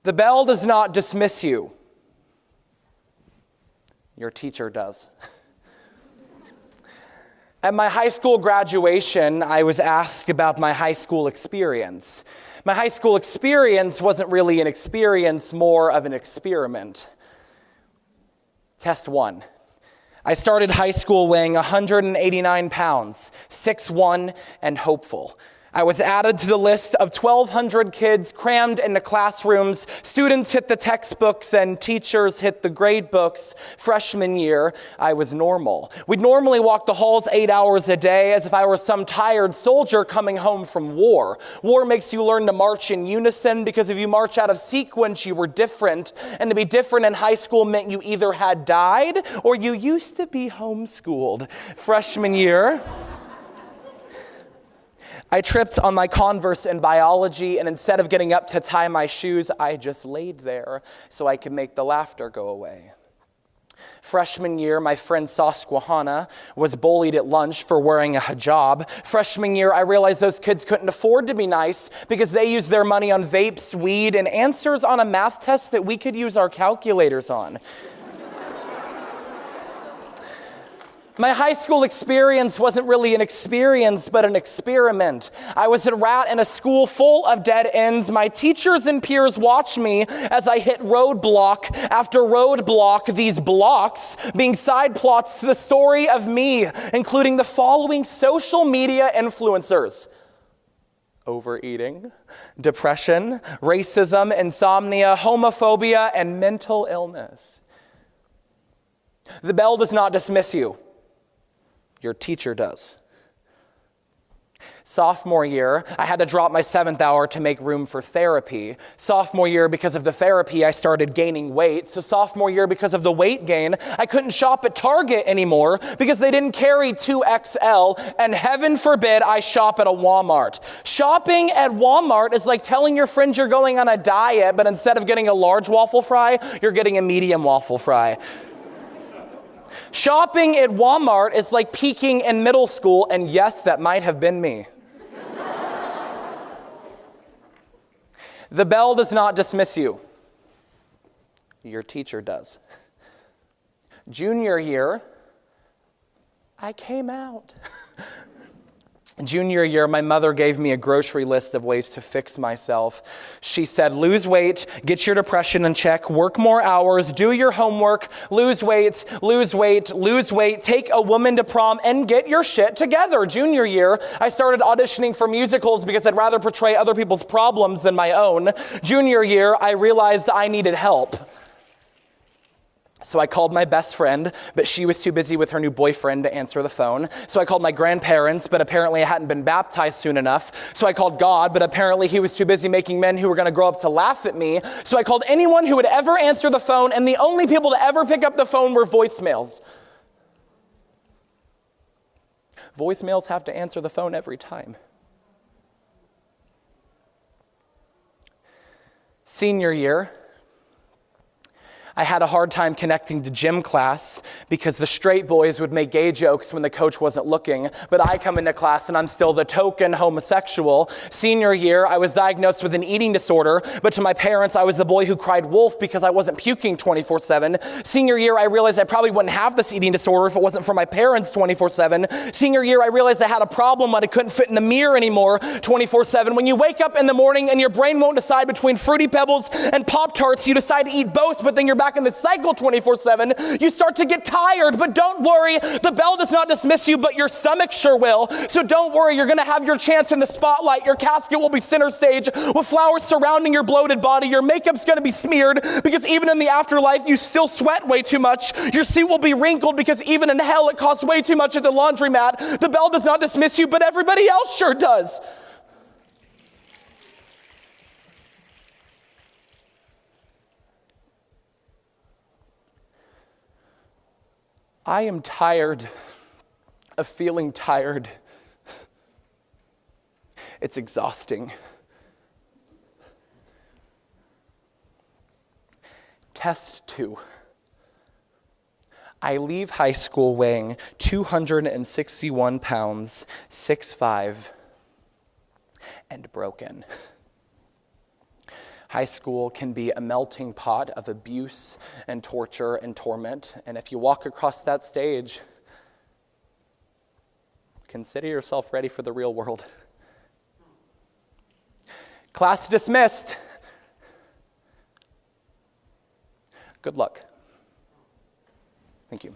The bell does not dismiss you. Your teacher does. At my high school graduation, I was asked about my high school experience. My high school experience wasn't really an experience, more of an experiment. Test 1. I started high school weighing 189 pounds, 6'1", and hopeful. I was added to the list of 1,200 kids crammed into classrooms. Students hit the textbooks and teachers hit the grade books. Freshman year, I was normal. We'd normally walk the halls 8 hours a day as if I were some tired soldier coming home from war. War makes you learn to march in unison because if you march out of sequence, you were different. And to be different in high school meant you either had died or you used to be homeschooled. Freshman year, I tripped on my Converse in biology, and instead of getting up to tie my shoes, I just laid there so I could make the laughter go away. Freshman year, my friend Susquehanna was bullied at lunch for wearing a hijab. Freshman year, I realized those kids couldn't afford to be nice because they used their money on vapes, weed, and answers on a math test that we could use our calculators on. My high school experience wasn't really an experience, but an experiment. I was a rat in a school full of dead ends. My teachers and peers watched me as I hit roadblock after roadblock, these blocks being side plots to the story of me, including the following social media influencers: overeating, depression, racism, insomnia, homophobia, and mental illness. The bell does not dismiss you. Your teacher does. Sophomore year, I had to drop my 7th hour to make room for therapy. Sophomore year, because of the therapy, I started gaining weight. So sophomore year, because of the weight gain, I couldn't shop at Target anymore because they didn't carry 2XL, and heaven forbid I shop at a Walmart. Shopping at Walmart is like telling your friends you're going on a diet, but instead of getting a large waffle fry, you're getting a medium waffle fry. Shopping at Walmart is like peaking in middle school, and yes, that might have been me. The bell does not dismiss you. Your teacher does. Junior year, I came out. Junior year, my mother gave me a grocery list of ways to fix myself. She said, lose weight, get your depression in check, work more hours, do your homework, lose weight, lose weight, lose weight, take a woman to prom, and get your shit together. Junior year, I started auditioning for musicals because I'd rather portray other people's problems than my own. Junior year, I realized I needed help. So I called my best friend, but she was too busy with her new boyfriend to answer the phone. So I called my grandparents, but apparently I hadn't been baptized soon enough. So I called God, but apparently he was too busy making men who were going to grow up to laugh at me. So I called anyone who would ever answer the phone, and the only people to ever pick up the phone were voicemails. Voicemails have to answer the phone every time. Senior year, I had a hard time connecting to gym class because the straight boys would make gay jokes when the coach wasn't looking, but I come into class and I'm still the token homosexual. Senior year, I was diagnosed with an eating disorder, but to my parents, I was the boy who cried wolf because I wasn't puking 24/7. Senior year, I realized I probably wouldn't have this eating disorder if it wasn't for my parents 24/7. Senior year, I realized I had a problem when I couldn't fit in the mirror anymore 24/7. When you wake up in the morning and your brain won't decide between Fruity Pebbles and Pop-Tarts, you decide to eat both, but then you're back in the cycle 24/7, you start to get tired, but don't worry, the bell does not dismiss you, but your stomach sure will. So don't worry, you're gonna have your chance in the spotlight. Your casket will be center stage with flowers surrounding your bloated body. Your makeup's gonna be smeared because even in the afterlife, you still sweat way too much. Your suit will be wrinkled because even in hell, it costs way too much at the laundromat. The bell does not dismiss you, but everybody else sure does. I am tired of feeling tired. It's exhausting. Test 2. I leave high school weighing 261 pounds, 6'5", and broken. High school can be a melting pot of abuse and torture and torment. And if you walk across that stage, consider yourself ready for the real world. Class dismissed. Good luck. Thank you.